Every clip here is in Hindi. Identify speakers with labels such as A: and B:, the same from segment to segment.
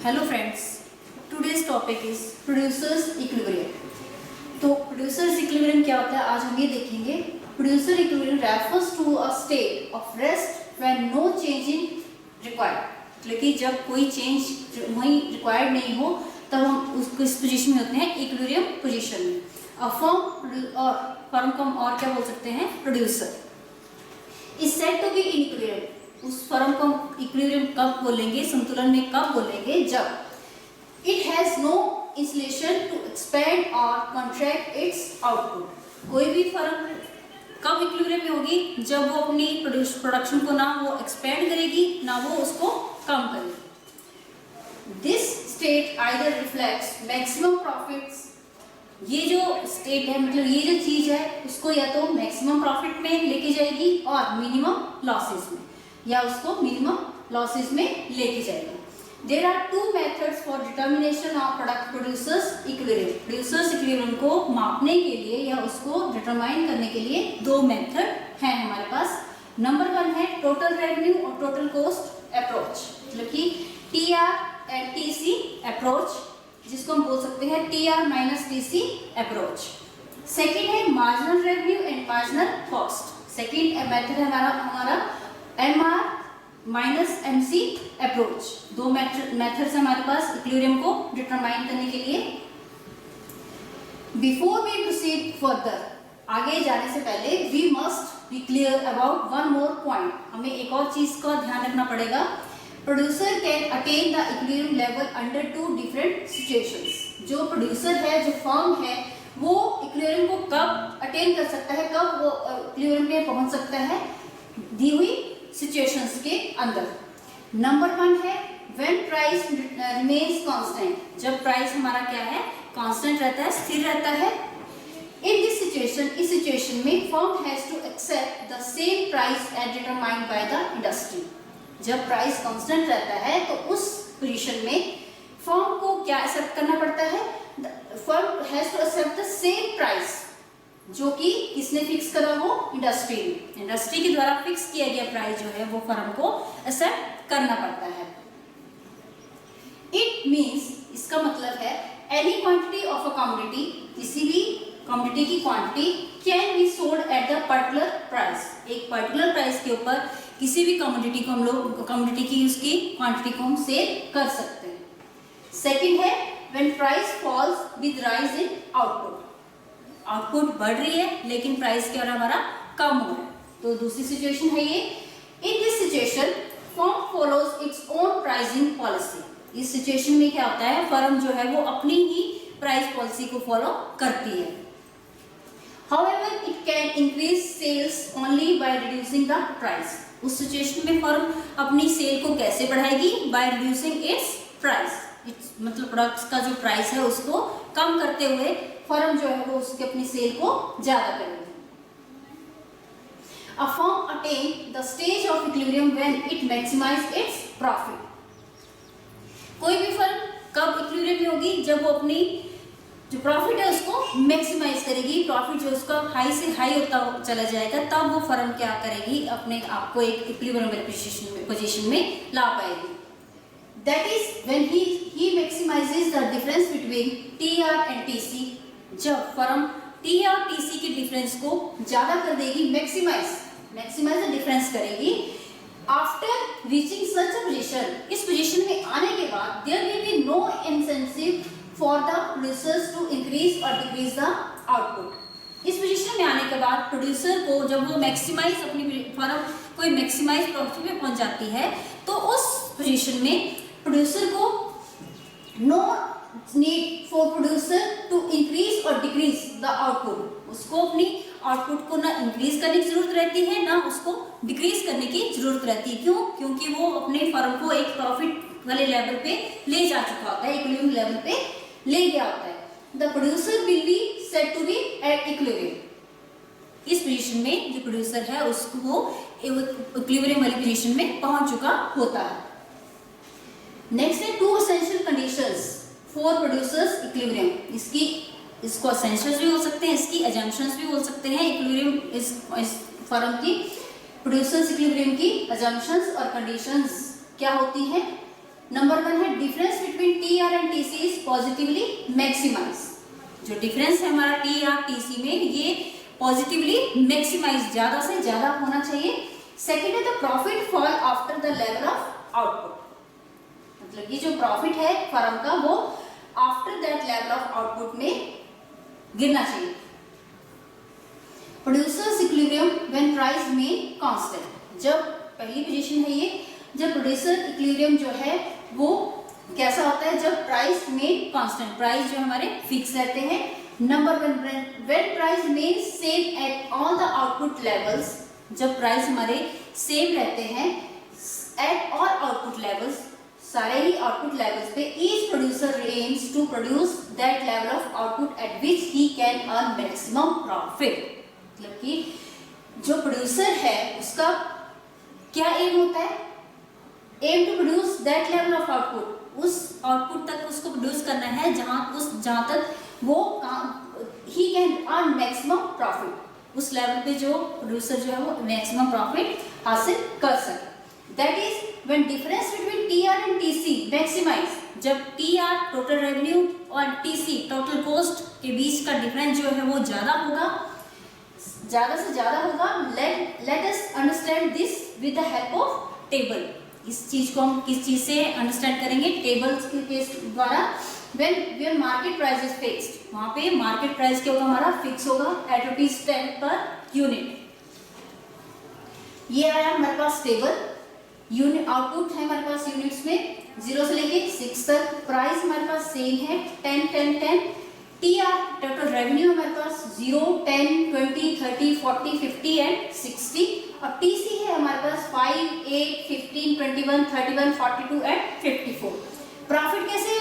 A: Hello friends, today's topic is producers equilibrium. तो प्रोड्यूसर्स इक्विलिब्रियम क्या होता है आज हम ये देखेंगे। Producer equilibrium refers to a state of rest when no change in required, मतलब कि जब कोई चेंज वहीं रिक्वायर्ड नहीं हो तब हम उसको इस पोजीशन में होते हैं, इक्विलिब्रियम पोजीशन में। अ फर्म को हम और क्या बोल सकते हैं, producer is said to be in equilibrium. उस फर्म को इक्विलिब्रियम कब बोलेंगे, संतुलन में कब बोलेंगे, जब it has no insulation to expand और कॉन्ट्रैक्ट इट्स आउटपुट। कोई भी फर्म कब इक्विलिब्रियम में होगी, जब वो अपनी प्रोडक्शन को ना वो एक्सपेंड करेगी ना वो उसको कम करेगी। This state either reflects maximum profits, ये जो स्टेट है मतलब ये जो चीज है उसको या तो मैक्सिमम प्रॉफिट में लेके जाएगी और मिनिमम लॉसेस में, या उसको मिनिमम लॉसेस में लेके जाएगी। There are two methods for determination of product producers equilibrium. Producers equilibrium को मापने के लिए या उसको डिटरमाइन करने के लिए दो मेथड हैं हमारे पास। नंबर 1 है टोटल रेवेन्यू और टोटल कॉस्ट अप्रोच, मतलब कि TR एंड TC अप्रोच, जिसको हम बोल सकते हैं TR minus TC approach. Second है marginal revenue and marginal cost. Second method है हमारा MR माइनस MC अप्रोच। दो मेथड्स हमारे पास इक्विलिब्रियम को डिटरमाइन करने के लिए। बिफोर वी प्रोसीड फर्दर, आगे जाने से पहले we must be clear about one more point. हमें एक और चीज का ध्यान रखना पड़ेगा। Producer can attain the equilibrium level under two different situations. जो प्रोड्यूसर है, जो फर्म है, वो इक्विलिब्रियम को कब अटेन कर सकता है, कब वो इक्विलिब्रियम में पहुंच सकता है, दी हुई सिचुएशंस के अंदर। नंबर 1 है व्हेन प्राइस रिमेन्स कांस्टेंट। जब प्राइस हमारा क्या है, कांस्टेंट रहता है, स्थिर रहता है। इन दिस सिचुएशन, इस सिचुएशन में firm has to accept the same price as determined by the industry. जब प्राइस कांस्टेंट रहता है तो उस पोजीशन में फर्म को क्या एक्सेप्ट करना पड़ता है, firm has to accept the same price जो कि किसने फिक्स करा, वो इंडस्ट्री ने। इंडस्ट्री के द्वारा फिक्स किया गया प्राइस जो है वो फर्म को एक्सेप्ट करना पड़ता है। इट मींस, इसका मतलब है any quantity of a commodity, किसी भी कमोडिटी की quantity can be sold at the particular price. एक पर्टिकुलर प्राइस के ऊपर किसी भी कमोडिटी को हम लोग कमोडिटी की उसकी क्वांटिटी को हम सेल कर सकते हैं। सेकेंड है when price falls with rise in output. Output बढ़ रही है लेकिन प्राइस क्या हो रहा है, हमारा कम हो रहा है, तो दूसरी सिचुएशन है ये। इन this situation firm follows its own pricing policy. इस सिचुएशन में क्या होता है, फर्म जो है वो अपनी ही प्राइस पॉलिसी को फॉलो करती है। However, it can increase sales only by reducing the price. उस सिचुएशन में फर्म अपनी सेल को कैसे बढ़ाएगी, by reducing its price. मतलब प्रोडक्ट्स का जो प्राइस है उसको कम करते हुए फर्म जो है वो उसके अपनी सेल को ज्यादा करेगी। A firm attain the stage of equilibrium when it maximize its profit. कोई भी फर्म कब इक्विलिब्रियम में होगी, जब वो अपनी जो प्रॉफिट है उसको मैक्सिमाइज करेगी। प्रॉफिट जो उसका हाई से हाई होता चला जाएगा, तब वो फर्म क्या करेगी, अपने आप को एक इक्विलिब्रियम पोजीशन में ला पाएगी। That is when he maximizes the difference between TR and TC. जब फर्म TR और TC के डिफरेंस को ज्यादा कर देगी, मैक्सिमाइज द डिफरेंस करेगी। After reaching such a position, इस पोजीशन में आने के बाद there will be no incentive for the producers to increase और डिक्रीज द आउटपुट। इस पोजीशन में आने के बाद प्रोड्यूसर को जब वो मैक्सिमाइज अपनी फर्म कोई मैक्सिमाइज प्रॉफिट में पहुंच जाती है, तो उस पोजीशन में प्रोड्यूसर को no need for producer to increase और डिक्रीज द आउटपुट। उसको अपनी आउटपुट को ना इंक्रीज करने की जरूरत रहती है, ना उसको डिक्रीज करने की जरूरत रहती है। क्यों? क्योंकि वो अपने फर्म को एक प्रॉफिट वाले लेवल पे ले जा चुका होता है, इक्विलिब्रियम लेवल पे ले गया होता है। The producer will be said to be at equilibrium. इस पोजीशन में जो प्रोड्यूसर है उसको इक्विलिब्रियम वाली पोजीशन में पहुंच चुका होता है। नेक्स्ट है two essential conditions for producers equilibrium. इसको एसेंशियल्स भी हो सकते हैं, इसकी अजम्पशंस भी हो सकते हैं। इक्विलिब्रियम इस फर्म की प्रोड्यूसर्स इक्विलिब्रियम की अजम्पशंस और कंडीशंस क्या होती हैं। नंबर 1 है difference between T R and T C is positively maximize. जो डिफरेंस है हमारा टी आर टी सी में ये पॉजिटिवली मैक्सिमाइज, ज्यादा से ज्यादा होना चाहिए। सेकेंड है the profit fall after the level of output, मतलब ये जो प्रॉफिट है फर्म का वो after that level of output में गिरना चाहिए। Producers equilibrium when price main constant, जब पहली पोजीशन है ये, जब प्रोड्यूसर इक्विलिब्रियम जो है वो कैसा होता है, जब प्राइस मेन कांस्टेंट, प्राइस जो हमारे फिक्स रहते हैं। Number 1 when price remain same at all the output levels, जब प्राइस हमारे सेम रहते हैं एट ऑल आउटपुट लेवल्स, सारे ही आउटपुट लेवल्स पे, each producer aims to produce that level of output at which he can earn maximum profit. मतलब कि जो प्रोड्यूसर है उसका क्या एम होता है, aim to produce that level of output, उस आउटपुट तक उसको प्रोड्यूस करना है जहां तक वो he can earn maximum profit, उस लेवल पे जो प्रोड्यूसर जो है वो मैक्सिमम प्रॉफिट हासिल कर सके। That is when difference between T R and T C maximize, जब टी आर टोटल रेवेन्यू और टी सी टोटल कॉस्ट के बीच का डिफरेंस जो है वो ज्यादा होगा, ज्यादा से ज्यादा होगा। Let us understand this with the help of table. इस चीज को हम किस चीज से अंडरस्टैंड करेंगे, टेबल्स के केस द्वारा। When market price is fixed, वहां पे मार्केट प्राइस क्या होगा हमारा, फिक्स होगा एट ₹10 पर यूनिट। ये आया हमारे पास टेबल, यूनिट आउटपुट है हमारे पास यूनिट्स में 0 से लेके 6 तक, प्राइस हमारे पास सेम है 10 10 10। टी आर टोटल रेवेन्यू हमारे पास 0 10 20 30 40 50 एंड 60, और टी सी है हमारे पास 5 8 15 21 31 42 एंड 54। प्रॉफिट कैसे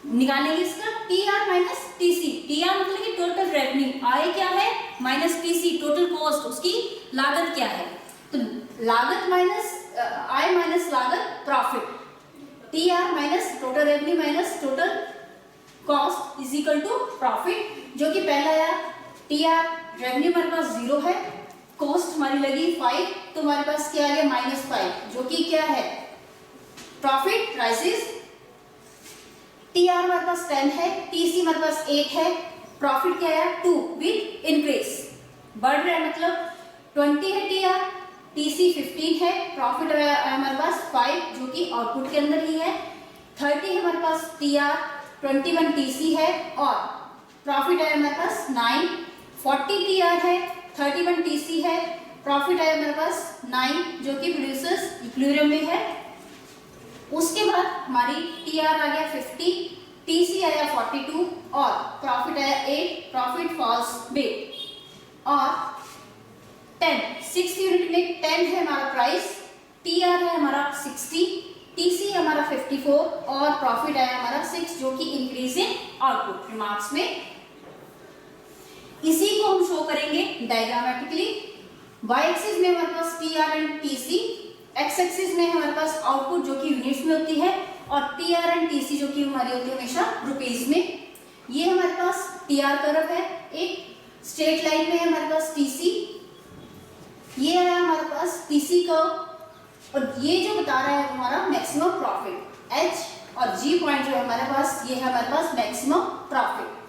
A: निकालेंगे इसका, T R minus T C. T R मतलब कि टोटल रेवेन्यू, आय क्या है minus T C total cost, उसकी लागत क्या है, तो लागत माइनस आय माइनस लागत profit, T R minus total revenue minus total cost is equal to profit. जो कि पहला आया टी आर रेवेन्यू हमारे पास 0 है, कॉस्ट हमारी लगी 5, तो हमारे पास क्या आ गया -5, जो कि क्या है प्रॉफिट राइजेस। टी आर हमारे पास 10 है, टी सी हमारे पास 1 है, प्रॉफिट क्या है 2 विद इंक्रीज, बढ़ रहा है मतलब 20 है टी आर, टी सी 15 है, प्रॉफिट है हमारे पास 5 जो कि आउटपुट के अंदर ही है, 30 है हमारे पास टी आर, 21 टी सी है और प्रॉफिट है हमारे पास 9, 40 टी आर है, 31 टी सी है, प्रॉफिट है हमारे पास 9 जो कि प्रोड्यूसर्स इक्विलिब्रियम में है। उसके बाद हमारी टी आर आ गया 50, टी सी आया 42 और प्रॉफिट आया 8, प्रॉफिट फॉल्स बिग। और 6 यूनिट में 10 है हमारा प्राइस, टी आर है हमारा 60, टी सी हमारा 54 और प्रॉफिट आया हमारा 6 जो कि इंक्रीज इन आउटपुट रिमार्क्स में। इसी को हम शो करेंगे डायग्रामेटिकली। वाई एक्सिस में हमारे पास T R and T C, X axis में हमारे पास आउटपुट जो कि यूनिट्स में होती है और T R and T C जो कि हमारी होती है हमेशा रुपीज में। ये हमारे पास टी आर कर्व है, एक स्ट्रेट लाइन में है हमारे पास टी सी, ये है हमारे पास टी सी कर्व और ये जो बता रहा है हमारा मैक्सिमम प्रॉफिट, एच और जी पॉइंट जो है हमारे पास, ये है हमारे पास maximum profit.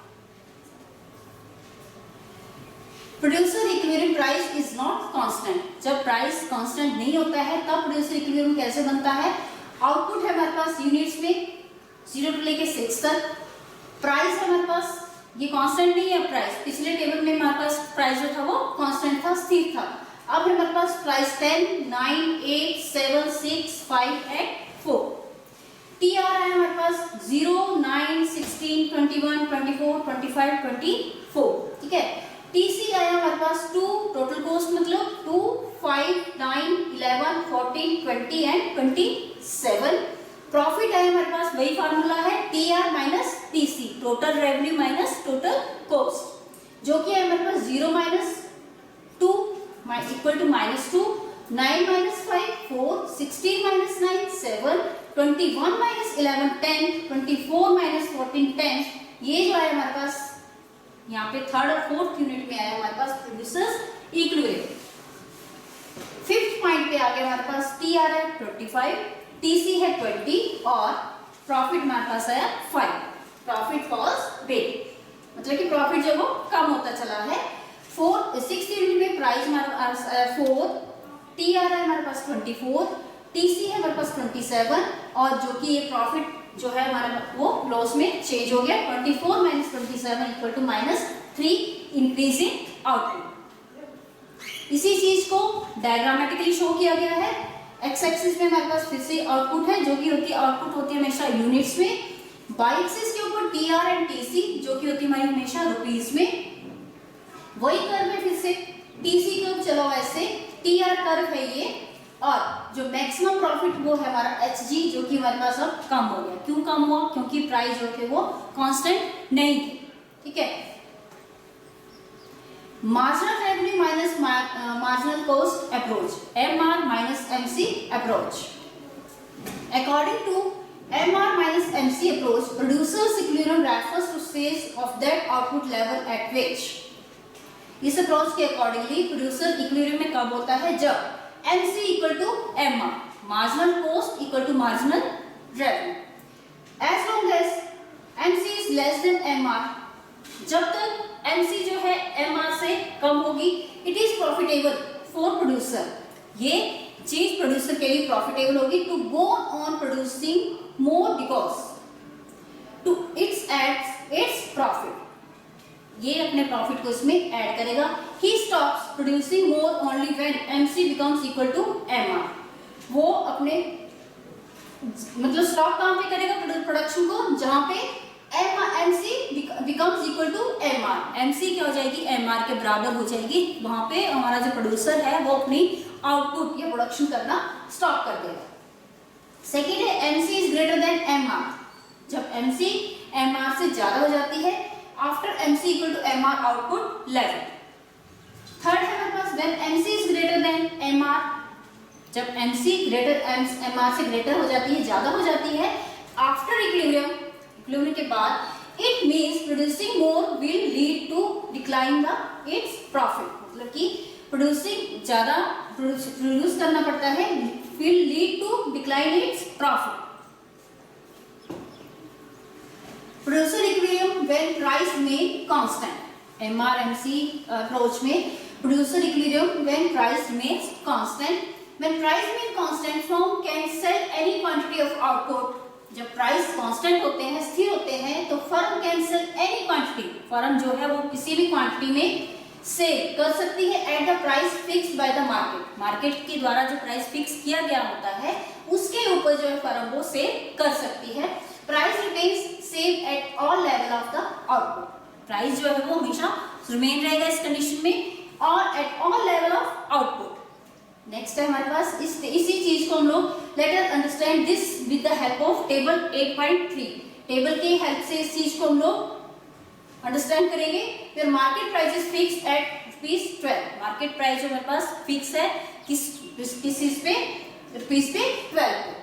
A: Producer equilibrium price is not constant, जब प्राइस कांस्टेंट नहीं होता है तब प्रोड्यूसर इक्विलिब्रियम कैसे बनता है। आउटपुट है हमारे पास यूनिट्स में 0 से लेके 6 तक, प्राइस है हमारे पास, ये कांस्टेंट नहीं है प्राइस, पिछले टेबल में हमारे पास प्राइस जो था वो कांस्टेंट था, स्थिर था। अब हमारे पास प्राइस 10 9 8 7 6 5 8 4। टी आर है हमारे पास 0 9 16 21 24 25 24, ठीक है। टी सी आया हमारे पास 2, टोटल कॉस्ट मतलब 2 5 9 11 14 20 एंड 27। प्रॉफिट आया हमारे पास, वही फार्मूला है T R minus T C, total revenue minus total cost, जो कि है हमारे पास 0 minus 2 equal to -2, 9 minus 5 4, 16 minus 9 7, 21 minus 11 10, 24 minus 14 10। ये जो है हमारे पास यहाँ पे थर्ड और फोर्थ यूनिट में आया हमारे पास प्रोड्यूसर्स इक्विलिब्रियम। फिफ्थ पॉइंट पे आ गया हमारे पास टी आर है 25, टीसी है 20 और प्रॉफिट हमारे पास आया 5। प्रॉफिट वॉज बिग, मतलब कि प्रॉफिट जो वो कम होता चला है। 60 यूनिट में प्राइस हमारे पास आया 4, टी आ रहा है हमारे पास 24, टीसी है हमारे पास 27 और जो कि ये प्रॉफिट जो है हमारा वो लॉस में चेंज हो गया। 24 minus 27 equal to -3 increase in output. इसी चीज को डायग्रामेटिकली शो किया गया है। एक्स एक्सिस में हमारे पास फिर से आउटपुट है जो कि आउटपुट होती है हमेशा यूनिट्स में। वाई एक्सिस के ऊपर टी आर एंड टीसी जो कि होती है हमारी हमेशा रुपीज में। वही कर्व है फिर से टीसी कर्व चला हुआ ऐसे, टी आर कर्व है ये और जो मैक्सिमम प्रॉफिट वो है हमारा एचजी जो कि हमारे पास अब कम हो गया। क्यों कम हुआ? क्योंकि प्राइस जो थे वो कांस्टेंट नहीं थे। ठीक है, marginal revenue minus marginal cost approach, MR minus MC approach. According to MR minus MC approach, producer's equilibrium refers to stage of that output level at which, इस अप्रोच के अकॉर्डिंगली प्रोड्यूसर इक्विलिब्रियम में कब होता है? जब MC equal to MR, marginal cost equal to marginal revenue. As long as MC is less than MR, जब तक MC जो है MR से कम होगी, it is profitable for producer. ये चीज प्रोड्यूसर के लिए प्रॉफिटेबल होगी to go on producing more because to its adds its profit, ये अपने प्रॉफिट को इसमें ऐड करेगा। he stops producing more only when MC becomes equal to MR, वो अपने मतलब स्टॉप कहाँ पे करेगा प्रोडक्शन को? जहां पे MC becomes equal to MR, MC क्या हो जाएगी? MR के बराबर हो जाएगी। वहां पे हमारा जो प्रोड्यूसर है वो अपनी आउटपुट या प्रोडक्शन करना स्टॉप कर देगा। सेकेंड है MC is greater than MR, जब MC MR से ज्यादा हो जाती है after MC equal to MR output level. Third है हमारे पास when MC is greater than MR, जब MC ग्रेटर MR से ग्रेटर हो जाती है, ज्यादा हो जाती है आफ्टर इक्विलिब्रियम के बाद, it means producing more will lead to decline the its profit, मतलब कि प्रोड्यूसिंग ज्यादा प्रोड्यूस करना पड़ता है will lead to decline its profit. Producer equilibrium when price remain constant, MRMC approach में producer equilibrium when price remains constant, when price remain constant firm can sell any quantity of output, जब प्राइस कांस्टेंट होते हैं, स्थिर होते हैं, तो firm can sell any quantity, firm जो है वो किसी भी क्वांटिटी में सेल कर सकती है at the price fixed by the market, market के द्वारा जो प्राइस फिक्स किया गया होता है उसके ऊपर जो है फर्म वो सेल कर सकती है। Price remains same at all level of the output, price जो है वो हमेशा रिमेन रहेगा इस कंडीशन में और at all level of output. Next है हमारे पास इसी चीज को हम लोग let us understand this with the help of table 8.3, table की हेल्प से इस चीज को हम लोग अंडरस्टैंड करेंगे। फिर market price is fix eight ₹12, market price जो हमारे पास फिक्स है किस चीज पे? ₹12 पे।